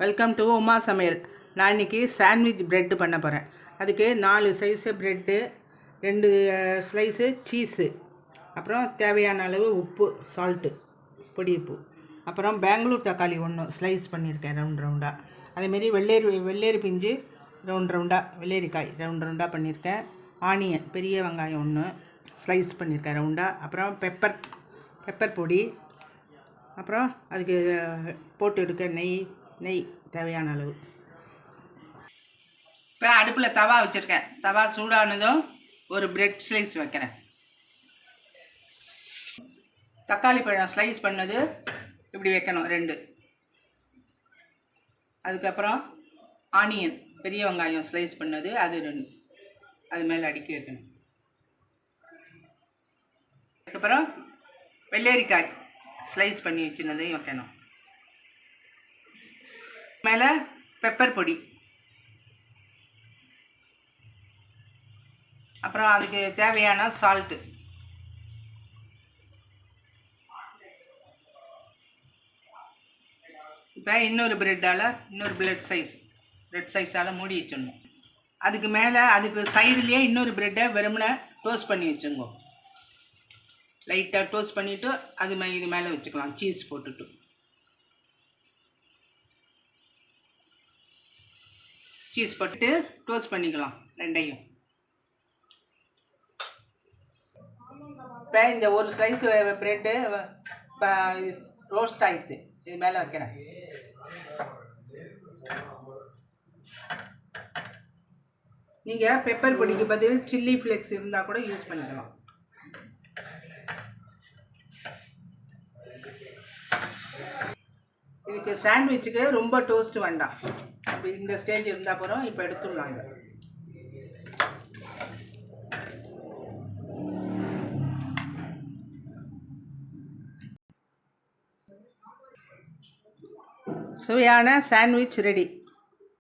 Welcome to Uma சமையல். நான் இன்றைக்கி சாண்ட்விச் ப்ரெட்டு பண்ண போகிறேன். அதுக்கு 4 சைஸு ப்ரெட்டு, 2 ஸ்லைஸு சீஸு, அப்புறம் தேவையான அளவு உப்பு, சால்ட்டு, பொடி உப்பு, அப்புறம் பெங்களூர் தக்காளி 1 ஸ்லைஸ் பண்ணியிருக்கேன் ரவுண்டாக. அதேமாரி வெள்ளேரி பிஞ்சு ரவுண்டாக, வெள்ளேரிக்காய் ரவுண்டாக பண்ணியிருக்கேன். ஆனியன் பெரிய வெங்காயம் 1 ஸ்லைஸ் பண்ணியிருக்கேன் ரவுண்டாக. அப்புறம் பெப்பர் பொடி, அப்புறம் அதுக்கு போட்டு எடுக்க நெய் தேவையான அளவு. இப்போ அடுப்பில் தவா வச்சுருக்கேன். தவா சூடானதும் ஒரு பிரெட் ஸ்லைஸ் வைக்கிறேன். தக்காளி பழம் ஸ்லைஸ் பண்ணது இப்படி வைக்கணும் 2. அதுக்கப்புறம் ஆனியன் பெரிய வெங்காயம் ஸ்லைஸ் பண்ணது அது 2, அது மேலே அடுக்கி வைக்கணும். அதுக்கப்புறம் வெள்ளரிக்காய் ஸ்லைஸ் பண்ணி வச்சுனதையும் வைக்கணும். மேலே பெப்பர் பொடி, அப்புறம் அதுக்கு தேவையான சால்ட்டு. இப்போ இன்னொரு பிரெட் சைஸால் மூடி வச்சிடணும். அதுக்கு மேலே அதுக்கு சைடுலேயே இன்னொரு ப்ரெட்டை வெறுமனை டோஸ்ட் பண்ணி வச்சுங்க. லைட்டாக டோஸ்ட் பண்ணிவிட்டு இது மேலே வச்சுக்கலாம். சீஸ் போட்டுட்டு டோஸ்ட் பண்ணிக்கலாம் 2ஐயும். இப்போ இந்த ஒரு ஸ்லைஸ் ப்ரெட்டு ரோஸ்ட் ஆகிடுது. இது மேலே வைக்கிறேன். நீங்கள் பெப்பர் பொடிக்கு பதில் சில்லி ஃப்ளேக்ஸ் இருந்தால் கூட யூஸ் பண்ணிக்கலாம். இதுக்கு சாண்ட்விச்சுக்கு ரொம்ப டோஸ்ட் வேண்டாம். இப்போ இந்த ஸ்டேஜ் இருந்தால் போகிறோம். இப்போ எடுத்துடலாம். இதை சுவையான சாண்ட்விச் ரெடி.